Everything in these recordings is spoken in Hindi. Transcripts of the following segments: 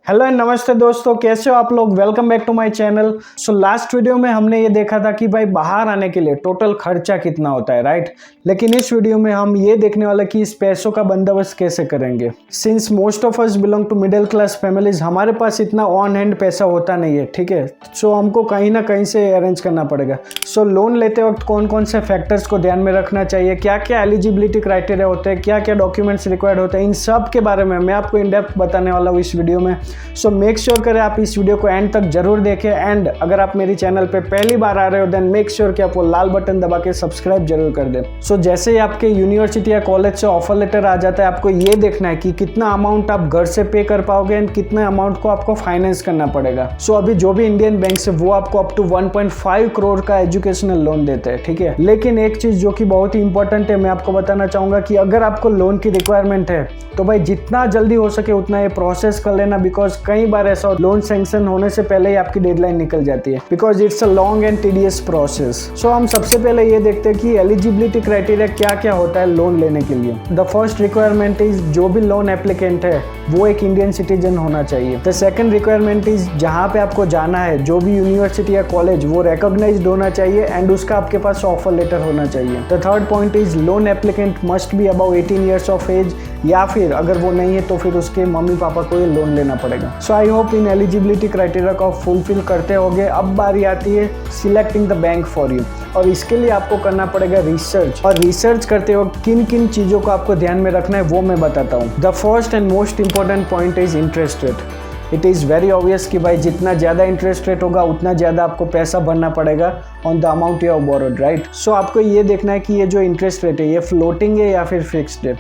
हेलो एंड नमस्ते दोस्तों, कैसे हो आप लोग। Welcome back to my channel. So last video में हमने ये देखा था कि भाई बाहर आने के लिए टोटल खर्चा कितना होता है, राइट। लेकिन इस वीडियो में हम ये देखने वाले कि इस पैसों का बंदोबस्त कैसे करेंगे। Since most of us belong to middle class families, हमारे पास इतना ऑन हैंड पैसा होता नहीं है, ठीक है। सो हमको कहीं ना कहीं से अरेंज करना पड़ेगा। सो लोन लेते वक्त कौन कौन से फैक्टर्स को ध्यान में रखना चाहिए, क्या क्या एलिजिबिलिटी क्राइटेरिया होते हैं, क्या क्या डॉक्यूमेंट्स रिक्वायर्ड होते हैं, इन सब के बारे में मैं आपको इन डेप्थ बताने वाला हूँ इस वीडियो में। सो मेक श्योर करें आप इस वीडियो को एंड तक जरूर देखें। एंड अगर आप मेरी चैनल पे पहली बार आ रहे हो देन मेक श्योर कि आप वो लाल बटन दबा के सब्सक्राइब जरूर कर दें। सो जैसे ही आपके यूनिवर्सिटी या कॉलेज से ऑफर लेटर आ जाता है, आपको ये देखना है कि कितना अमाउंट आप घर से पे कर पाओगे एंड कितना अमाउंट को आपको फाइनेंस करना पड़ेगा। सो अभी जो भी इंडियन बैंक से वो आपको अप टू 1.5 करोड़ का एजुकेशनल लोन देते हैं, ठीक है। लेकिन एक चीज जो कि बहुत ही इंपॉर्टेंट है, मैं आपको बताना चाहूंगा कि अगर आपको लोन की रिक्वायरमेंट है तो भाई जितना जल्दी हो सके उतना ये प्रोसेस कर लेना, बिकॉज कई बार ऐसा लोन सैंक्शन होने से पहले ही आपकी डेडलाइन निकल जाती है, because it's a long and tedious process. So हम सबसे पहले ये देखते हैं कि एलिजिबिलिटी क्राइटेरिया क्या क्या होता है लोन लेने के लिए। द फर्स्ट रिक्वायरमेंट इज जो भी लोन एप्लीकेंट है वो एक इंडियन सिटीजन होना चाहिए। द सेकंड रिक्वायरमेंट इज जहाँ पे आपको जाना है, जो भी यूनिवर्सिटी या कॉलेज, वो रिकॉग्नाइज्ड होना चाहिए एंड उसका आपके पास ऑफर लेटर होना चाहिए। The third point is loan applicant must be above 18 years of age, या फिर अगर वो नहीं है तो फिर उसके मम्मी पापा को ये लोन लेना पड़ेगा। सो आई होप इन एलिजिबिलिटी क्राइटेरिया को फुलफिल करते होगे। अब बारी आती है selecting the bank for you, और इसके लिए आपको करना पड़ेगा रिसर्च। और रिसर्च करते वक्त किन किन चीज़ों को आपको ध्यान में रखना है वो मैं बताता हूँ। The first and most important point is interest rate. It is very obvious कि भाई जितना ज़्यादा इंटरेस्ट रेट होगा उतना ज़्यादा आपको पैसा भरना पड़ेगा on the amount you have borrowed, right. So आपको ये देखना है कि ये जो इंटरेस्ट रेट है ये फ्लोटिंग है या फिर फिक्स्ड है।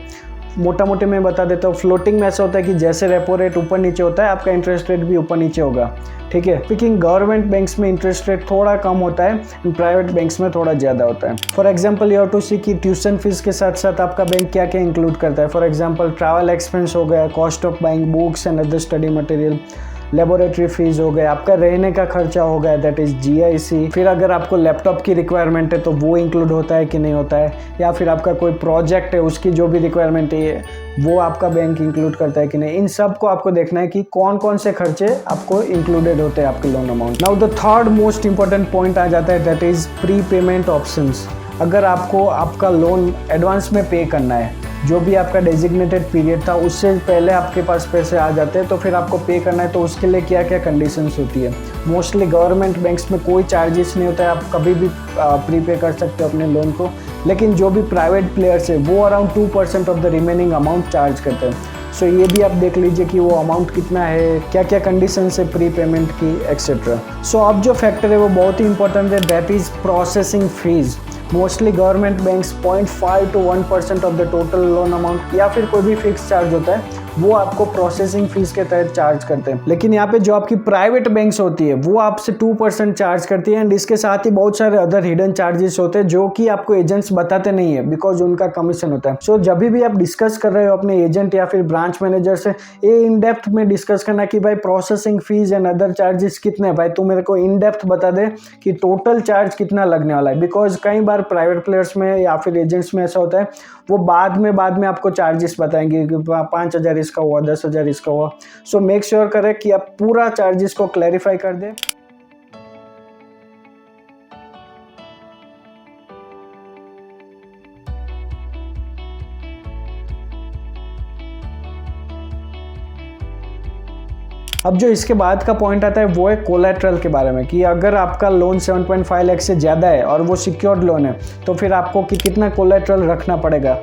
मोटा मोटी मैं बता देता हूँ। फ्लोटिंग में ऐसा होता है कि जैसे रेपो रेट ऊपर नीचे होता है, आपका इंटरेस्ट रेट भी ऊपर नीचे होगा, ठीक है। लेकिन गवर्नमेंट बैंक्स में इंटरेस्ट रेट थोड़ा कम होता है एंड प्राइवेट बैंक्स में थोड़ा ज़्यादा होता है। For example you have to see कि ट्यूशन फीस के साथ साथ आपका बैंक क्या क्या इंक्लूड करता है। फॉर एग्जांपल ट्रैवल एक्सपेंस हो गया, cost of buying books and other study material, laboratory fees हो गया, आपका रहने का खर्चा हो गया, दैट इज GIC। फिर अगर आपको लैपटॉप की रिक्वायरमेंट है तो वो इंक्लूड होता है कि नहीं होता है, या फिर आपका कोई प्रोजेक्ट है उसकी जो भी रिक्वायरमेंट है वो आपका बैंक इंक्लूड करता है कि नहीं। इन सब को आपको देखना है कि कौन कौन से खर्चे आपको इंक्लूडेड होते हैं आपके loan amount. Now the third most important point आ जाता है, that is prepayment options. अगर आपको आपका लोन एडवांस में पे करना है, जो भी आपका डेजिग्नेटेड पीरियड था उससे पहले आपके पास पैसे आ जाते हैं तो फिर आपको पे करना है, तो उसके लिए क्या क्या कंडीशंस होती है। मोस्टली गवर्नमेंट बैंक्स में कोई चार्जेस नहीं होता है, आप कभी भी प्रीपे कर सकते हो अपने लोन को। लेकिन जो भी प्राइवेट प्लेयर्स है वो around 2% of the remaining amount charge करते हैं। सो ये भी आप देख लीजिए कि वो अमाउंट कितना है, क्या क्या कंडीशन है प्री पेमेंट की, एक्सेट्रा। सो अब जो फैक्टर है वो बहुत ही इंपॉर्टेंट है, that is processing fees. Mostly government banks 0.5 to 1% of the total loan amount या फिर कोई भी फिक्स चार्ज होता है वो आपको प्रोसेसिंग फीस के तहत चार्ज करते हैं। लेकिन यहाँ पे जो आपकी प्राइवेट बैंक्स होती है वो आपसे 2% चार्ज करती है एंड इसके साथ ही बहुत सारे अदर हिडन चार्जेस होते हैं जो कि आपको एजेंट्स बताते नहीं है, बिकॉज उनका कमीशन होता है। सो जब भी आप डिस्कस कर रहे हो अपने एजेंट या फिर ब्रांच मैनेजर से, ये इन डेप्थ में डिस्कस करना कि भाई processing fees and other charges कितने हैं। भाई तू मेरे को इन डेप्थ बता दे कि टोटल चार्ज कितना लगने वाला है, बिकॉज कई बार प्राइवेट प्लेयर्स में या फिर एजेंट्स में ऐसा होता है वो बाद में आपको चार्जेस बताएंगे कि 5,000 इसका हुआ, 10,000 इसका हुआ। सो मेक श्योर करें कि आप पूरा चार्जेस को क्लैरिफाई कर दें। अब जो इसके बाद का पॉइंट आता है वो है कोलैटरल के बारे में, कि अगर आपका लोन 7.5 लाख से ज़्यादा है और वो सिक्योर्ड लोन है तो फिर आपको कितना कोलैटरल रखना पड़ेगा।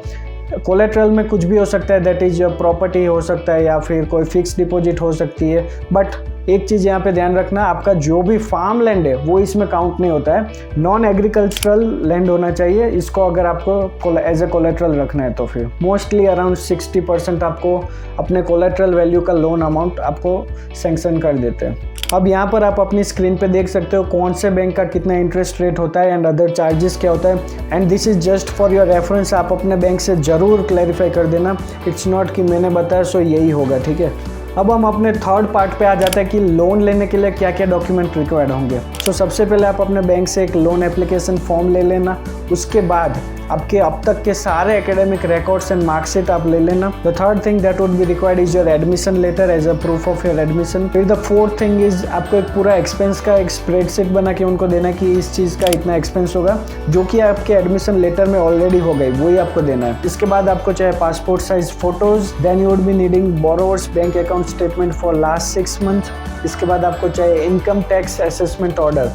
कोलैटरल में कुछ भी हो सकता है, दैट इज प्रॉपर्टी हो सकता है या फिर कोई फिक्स डिपॉजिट हो सकती है। बट एक चीज़ यहाँ पे ध्यान रखना, आपका जो भी फार्म लैंड है वो इसमें काउंट नहीं होता है, नॉन एग्रीकल्चरल लैंड होना चाहिए इसको अगर आपको एज ए कोलैटरल रखना है तो फिर मोस्टली अराउंड 60% आपको अपने कोलैटरल वैल्यू का लोन अमाउंट आपको सैंक्शन कर देते हैं। अब यहाँ पर आप अपनी स्क्रीन पे देख सकते हो कौन से बैंक का कितना इंटरेस्ट रेट होता है एंड अदर चार्जेस क्या होता है, and this is just for your reference. आप अपने बैंक से ज़रूर क्लैरिफाई कर देना, इट्स नॉट कि मैंने बताया सो यही होगा, ठीक है। अब हम अपने थर्ड पार्ट पे आ जाते हैं कि लोन लेने के लिए क्या क्या डॉक्यूमेंट रिक्वायर्ड होंगे। सो सबसे पहले आप अपने बैंक से एक लोन एप्लीकेशन फॉर्म ले लेना। उसके बाद आपके अब तक के सारे एकेडमिक रिकॉर्ड्स एंड मार्कशीट आप ले लेना। The third thing that would be required is your admission letter as a proof of your admission. फिर द फोर्थ थिंग इज आपको एक पूरा एक्सपेंस का एक स्प्रेडशीट बना के उनको देना कि इस चीज़ का इतना एक्सपेंस होगा, जो कि आपके एडमिशन लेटर में ऑलरेडी हो गई, वही आपको देना है। इसके बाद आपको चाहे passport size photos, then you would be needing borrowers bank account statement for last 6 month. इसके बाद आपको चाहिए income tax assessment order,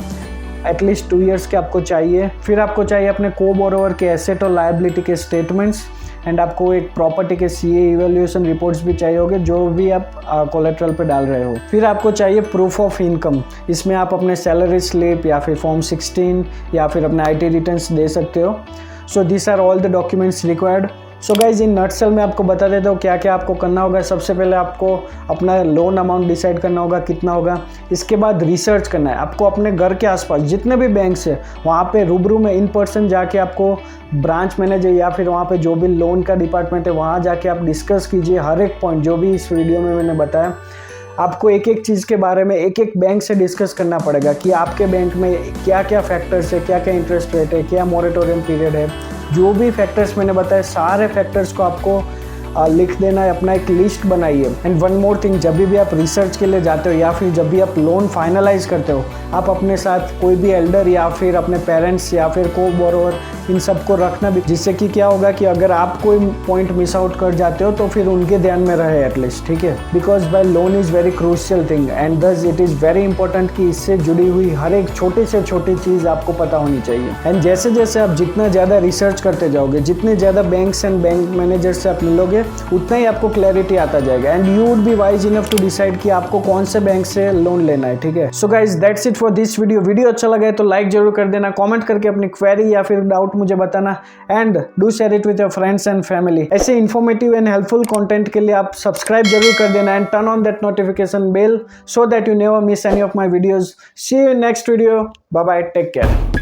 at least 2 years के आपको चाहिए। फिर आपको चाहिए अपने को बोरोवर के एसेट और लायबिलिटी के स्टेटमेंट्स, एंड आपको एक प्रॉपर्टी के सीए इवैल्यूएशन रिपोर्ट्स भी चाहिए होंगे जो भी आप कोलेट्रल पे डाल रहे हो। फिर आपको चाहिए प्रूफ ऑफ इनकम, इसमें आप अपने सैलरी स्लिप या फिर फॉर्म 16 या फिर अपने IT रिटर्न्स दे सकते हो। So this are all the documents required. So guys in nutshell में आपको बता देता हूँ क्या क्या आपको करना होगा। सबसे पहले आपको अपना लोन अमाउंट डिसाइड करना होगा कितना होगा। इसके बाद रिसर्च करना है, आपको अपने घर के आसपास जितने भी बैंक्स है वहाँ पे रूबरू में इन पर्सन जाके आपको ब्रांच मैनेजर या फिर वहाँ पे जो भी लोन का डिपार्टमेंट है वहाँ जाके आप डिस्कस कीजिए हर एक पॉइंट जो भी इस वीडियो में मैंने बताया। आपको एक एक चीज़ के बारे में एक एक बैंक से डिस्कस करना पड़ेगा कि आपके बैंक में क्या क्या फैक्टर्स है, क्या क्या इंटरेस्ट रेट है, क्या मॉरेटोरियम पीरियड है, जो भी फैक्टर्स मैंने बताए सारे फैक्टर्स को आपको लिख देना है, अपना एक लिस्ट बनाइए। एंड वन मोर थिंग, जब भी आप रिसर्च के लिए जाते हो या फिर जब भी आप लोन फाइनलाइज करते हो, आप अपने साथ कोई भी एल्डर या फिर अपने पेरेंट्स या फिर को बोरोवर इन सबको रखना भी, जिससे कि क्या होगा कि अगर आप कोई पॉइंट मिस आउट कर जाते हो तो फिर उनके ध्यान में रहे एटलीस्ट, ठीक है। Because by loan is very crucial thing and thus it is very important कि इससे जुड़ी हुई हर एक छोटी से छोटी चीज़ आपको पता होनी चाहिए। एंड जैसे जैसे आप जितना ज़्यादा रिसर्च करते जाओगे, जितने ज़्यादा बैंक्स एंड बैंक मैनेजर से आप मिलोगे, उतना ही आपको क्लैरिटी आता जाएगा and you would be wise enough to decide कि आपको कौन से बैंक से लोन लेना है, ठीक है। So guys that's it for this video अच्छा लगा है तो लाइक जरूर कर देना, कमेंट करके अपनी क्वेरी या फिर डाउट मुझे बताना and do share it with your friends and family. ऐसे इन्फॉर्मेटिव एंड हेल्पफुल कंटेंट के लिए आप सब्सक्राइब जरूर कर देना and turn on that notification bell so that you never miss any of my videos. See you in next video, bye bye, take care.